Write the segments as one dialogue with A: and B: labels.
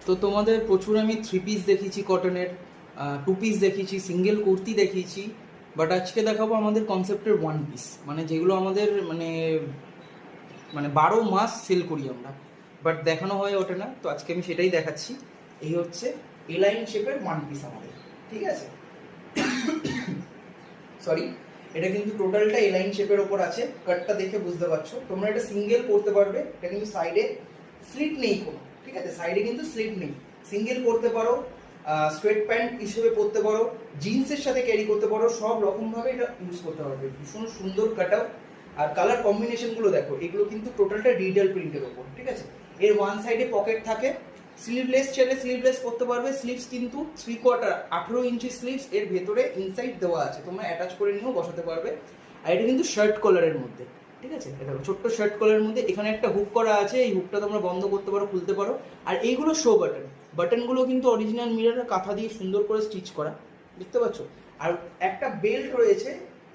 A: তো তোমাদের প্রচুর আমি 3 পিস দেখিয়েছি কটনের, 2 পিস দেখিয়েছি, সিঙ্গেল কুর্তি দেখিয়েছি, বাট আজকে দেখাবো আমাদের কনসেপ্টের 1 পিস, মানে যেগুলো আমাদের মানে মানে 12 মাস সেল করি আমরা, বাট দেখানো হয়ে ওঠে না। তো আজকে আমি সেটাই দেখাচ্ছি। এই হচ্ছে এলাইন শেপের 1 পিস আমাদের, ঠিক আছে? সরি, এটা কিন্তু টোটালটা এলাইন শেপের ওপর আছে। কাটটা দেখে বুঝতে পারছো তোমরা, এটা সিঙ্গেল পরতে পারবে। এটা কিন্তু সাইডে স্লিট নেই কোনো, ঠিক আছে? সাইডে কিন্তু স্লিট নেই, সিঙ্গেল পরতে পারো, স্ট্রেট প্যান্ট হিসেবে পরতে পারো, জিন্সের সাথে ক্যারি করতে পারো, সব রকম ভাবে এটা ইউজ করতে পারবে। ভীষণ সুন্দর কাট আউট, আর কালার কম্বিনেশনগুলো দেখো, এগুলো কিন্তু টোটালটা ডিজিটাল প্রিন্টের ওপর, ঠিক আছে? এর ওয়ান সাইডে পকেট থাকে, স্লিভলেস চাইলে স্লিভলেস করতে পারবে। স্লিভস কিন্তু 3/4 18 ইঞ্চি স্লিভস এর ভেতরে ইনসাইড দেওয়া আছে, তোমরা অ্যাটাচ করে নিয়েও বসাতে পারবে। আর এটা কিন্তু শার্ট কলারের মধ্যে, ঠিক আছে? এটা ছোট্ট শার্ট কলারের মধ্যে এখানে একটা হুক করা আছে, এই হুকটা তোমরা বন্ধ করতে পারো, খুলতে পারো। আর এইগুলো শো বাটন, বাটনগুলো কিন্তু অরিজিনাল মিররের কাঁথা দিয়ে সুন্দর করে স্টিচ করা, দেখতে পাচ্ছ? আর একটা বেল্ট রয়েছে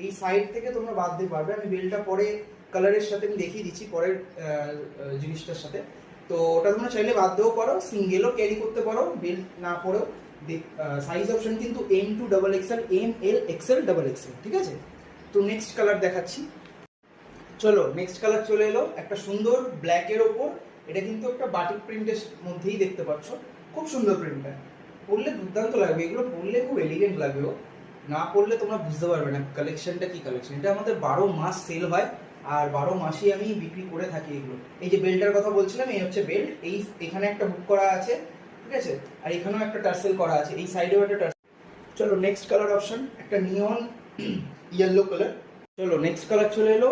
A: এই সাইড থেকে, তোমরা বাদ দিতে পারবে। আমি বেল্টটা পরে কালারের সাথে আমি দেখিয়ে দিচ্ছি, পরের জিনিসটার সাথে। তো ওটা তোমরা চাইলে বাদ দিয়েও পারো, সিঙ্গেলও ক্যারি করতে পারো বেল্ট না পরেও। সাইজ অপশন কিন্তু M2 double XL, ML XL double XL, ঠিক আছে? তো নেক্সট কালার দেখাচ্ছি। চলো, নেক্সট কালার চলে এলো একটা সুন্দর ব্ল্যাকের ওপর। এটা কিন্তু একটা বাটিক প্রিন্টের মধ্যেই দেখতে পাচ্ছ, খুব সুন্দর প্রিন্টটা। পরলে দুর্দান্ত লাগবে, এগুলো পরলে খুব এলিগেন্ট লাগবে। না পরলে তোমরা বুঝতে পারবে না কালেকশনটা কি কালেকশন। এটা আমাদের 12 মাস সেল হয়, আর 12 মাসই আমি বিক্রি করে থাকি এগুলো। এই যে বেল্টের কথা বলছিলাম, এই হচ্ছে বেল্ট। এই এখানে একটা হুক করা আছে, ঠিক আছে? আর এখানেও একটা টার্সেল করা আছে, এই সাইডেও একটা টার্সেল। চলো নেক্সট কালার অপশন, একটা নিয়ন ইয়েলো কালার। চলো নেক্সট কালার চলে এলো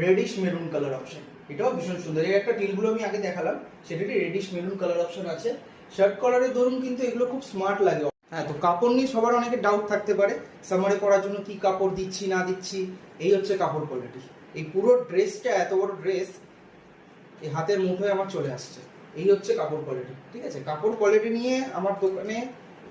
A: রেডিশ মেরুন কালার অপশন। এটাও ভীষণ সুন্দর। এই একটা টিলগুলো আমি আগে দেখালাম, সেটাতে রেডিশ মেরুন কালার অপশন আছে। শার্ট কলারের ধরুন কিন্তু এগুলো খুব স্মার্ট লাগে। হ্যাঁ, তো কাপড় নিয়ে সবার অনেকে ডাউট থাকতে পারে, সামারে পরার জন্য কি কাপড় দিচ্ছি না দিচ্ছি। এই হচ্ছে কাপড় কোয়ালিটি। এই পুরো ড্রেসটা, এত বড় ড্রেস এই হাতের মুঠোয় আমার চলে আসছে। এই হচ্ছে কাপড় কোয়ালিটি, ঠিক আছে? কাপড় কোয়ালিটি নিয়ে আমার দোকানে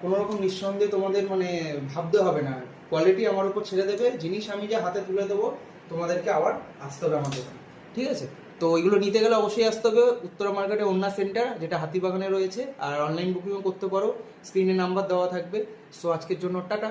A: কোনো রকম নিঃসন্দেহে তোমাদের মানে ভাবতে হবে না। কোয়ালিটি আমার উপর ছেড়ে দেবে, জিনিস আমি যে হাতে তুলে দেবো, তোমাদেরকে আবার আসতে হবে আমার দোকানে, ঠিক আছে? তো এগুলো নিতে গেলে অবশ্যই আসতে হবে উত্তরা মার্কেটে ওন্না সেন্টার, যেটা হাতিবাগানে রয়েছে। আর অনলাইন বুকিংও করতে পারো, স্ক্রিনে নাম্বার দেওয়া থাকবে। সো আজকের জন্য টাটা।